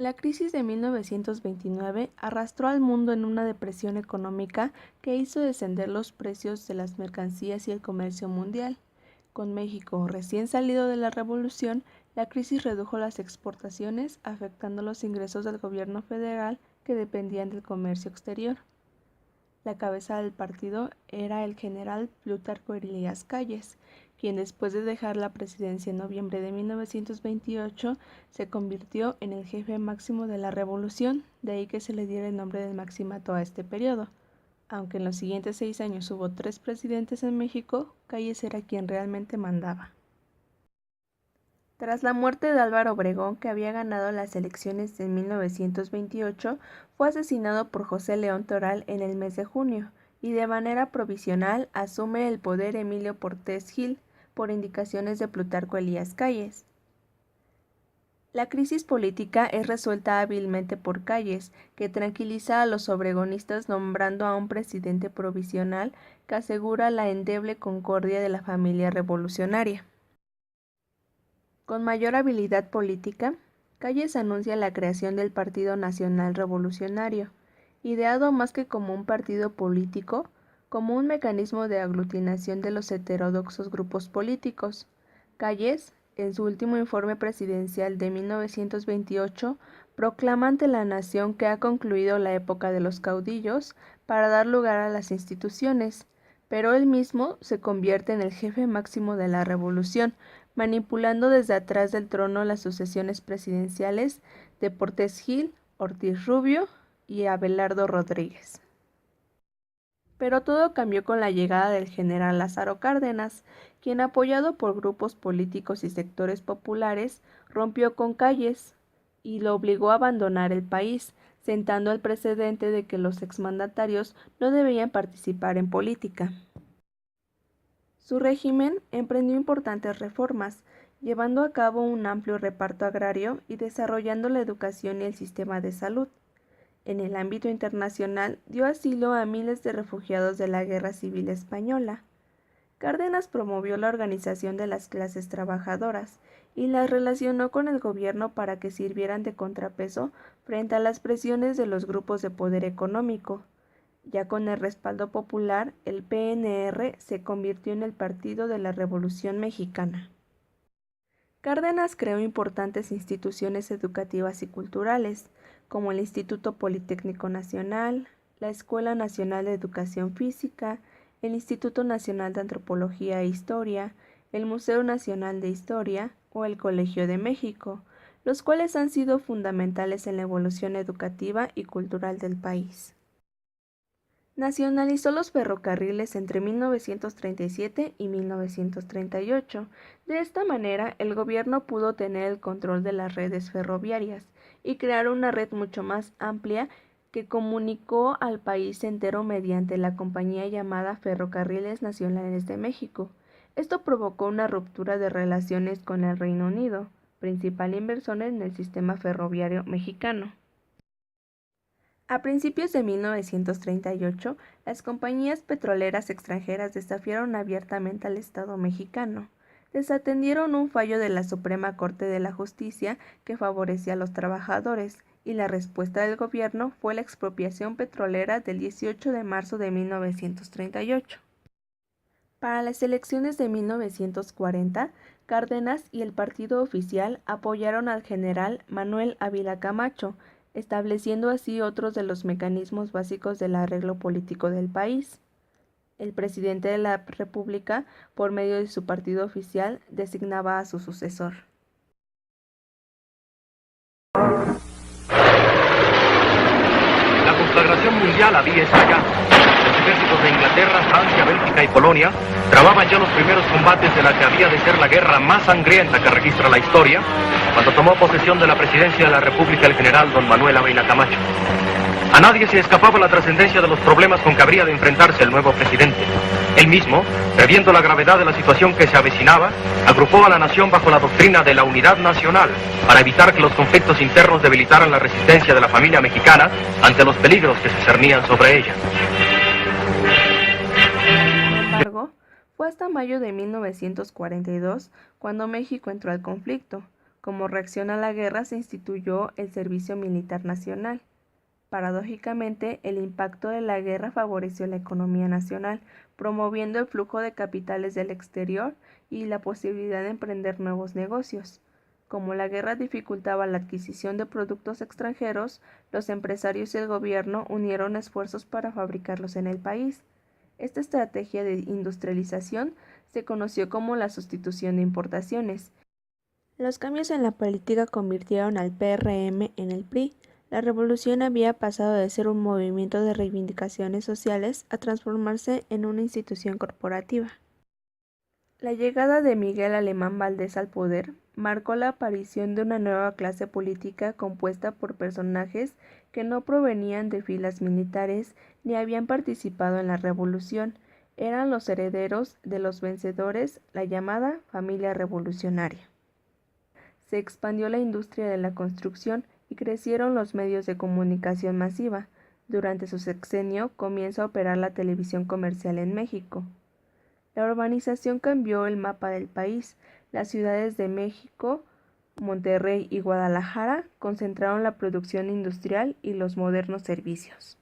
La crisis de 1929 arrastró al mundo en una depresión económica que hizo descender los precios de las mercancías y el comercio mundial. Con México recién salido de la revolución, la crisis redujo las exportaciones, afectando los ingresos del gobierno federal que dependían del comercio exterior. La cabeza del partido era el general Plutarco Elías Calles, quien después de dejar la presidencia en noviembre de 1928 se convirtió en el jefe máximo de la revolución, de ahí que se le diera el nombre del maximato a este periodo. Aunque en los siguientes 6 años hubo 3 presidentes en México, Calles era quien realmente mandaba. Tras la muerte de Álvaro Obregón, que había ganado las elecciones en 1928, fue asesinado por José León Toral en el mes de junio, y de manera provisional asume el poder Emilio Portes Gil, por indicaciones de Plutarco Elías Calles. La crisis política es resuelta hábilmente por Calles, que tranquiliza a los obregonistas nombrando a un presidente provisional que asegura la endeble concordia de la familia revolucionaria. Con mayor habilidad política, Calles anuncia la creación del Partido Nacional Revolucionario, ideado más que como un partido político, como un mecanismo de aglutinación de los heterodoxos grupos políticos. Calles, en su último informe presidencial de 1928, proclama ante la nación que ha concluido la época de los caudillos para dar lugar a las instituciones, pero él mismo se convierte en el jefe máximo de la revolución, manipulando desde atrás del trono las sucesiones presidenciales de Portes Gil, Ortiz Rubio y Abelardo Rodríguez. Pero todo cambió con la llegada del general Lázaro Cárdenas, quien, apoyado por grupos políticos y sectores populares, rompió con Calles y lo obligó a abandonar el país, sentando el precedente de que los exmandatarios no debían participar en política. Su régimen emprendió importantes reformas, llevando a cabo un amplio reparto agrario y desarrollando la educación y el sistema de salud. En el ámbito internacional dio asilo a miles de refugiados de la Guerra Civil Española. Cárdenas promovió la organización de las clases trabajadoras y las relacionó con el gobierno para que sirvieran de contrapeso frente a las presiones de los grupos de poder económico. Ya con el respaldo popular, el PNR se convirtió en el Partido de la Revolución Mexicana. Cárdenas creó importantes instituciones educativas y culturales, como el Instituto Politécnico Nacional, la Escuela Nacional de Educación Física, el Instituto Nacional de Antropología e Historia, el Museo Nacional de Historia o el Colegio de México, los cuales han sido fundamentales en la evolución educativa y cultural del país. Nacionalizó los ferrocarriles entre 1937 y 1938. De esta manera, el gobierno pudo tener el control de las redes ferroviarias y crear una red mucho más amplia que comunicó al país entero mediante la compañía llamada Ferrocarriles Nacionales de México. Esto provocó una ruptura de relaciones con el Reino Unido, principal inversor en el sistema ferroviario mexicano. A principios de 1938, las compañías petroleras extranjeras desafiaron abiertamente al Estado mexicano. Desatendieron un fallo de la Suprema Corte de la Justicia que favorecía a los trabajadores, y la respuesta del gobierno fue la expropiación petrolera del 18 de marzo de 1938. Para las elecciones de 1940, Cárdenas y el partido oficial apoyaron al general Manuel Ávila Camacho, estableciendo así otros de los mecanismos básicos del arreglo político del país. El presidente de la República, por medio de su partido oficial, designaba a su sucesor. La conflagración mundial había estallado. Los ejércitos de Inglaterra, Francia, Bélgica y Polonia trababan ya los primeros combates de la que había de ser la guerra más sangrienta que registra la historia, cuando tomó posesión de la presidencia de la República el general don Manuel Ávila Camacho. A nadie se escapaba la trascendencia de los problemas con que habría de enfrentarse el nuevo presidente. Él mismo, previendo la gravedad de la situación que se avecinaba, agrupó a la nación bajo la doctrina de la unidad nacional para evitar que los conflictos internos debilitaran la resistencia de la familia mexicana ante los peligros que se cernían sobre ella. Sin embargo, fue hasta mayo de 1942 cuando México entró al conflicto, Como reacción a la guerra se instituyó el Servicio Militar Nacional. Paradójicamente, el impacto de la guerra favoreció la economía nacional, promoviendo el flujo de capitales del exterior y la posibilidad de emprender nuevos negocios. Como la guerra dificultaba la adquisición de productos extranjeros, los empresarios y el gobierno unieron esfuerzos para fabricarlos en el país. Esta estrategia de industrialización se conoció como la sustitución de importaciones. Los cambios en la política convirtieron al PRM en el PRI. La revolución había pasado de ser un movimiento de reivindicaciones sociales a transformarse en una institución corporativa. La llegada de Miguel Alemán Valdés al poder marcó la aparición de una nueva clase política compuesta por personajes que no provenían de filas militares ni habían participado en la revolución. Eran los herederos de los vencedores, la llamada familia revolucionaria. Se expandió la industria de la construcción y crecieron los medios de comunicación masiva. Durante su sexenio comienza a operar la televisión comercial en México. La urbanización cambió el mapa del país. Las ciudades de México, Monterrey y Guadalajara concentraron la producción industrial y los modernos servicios.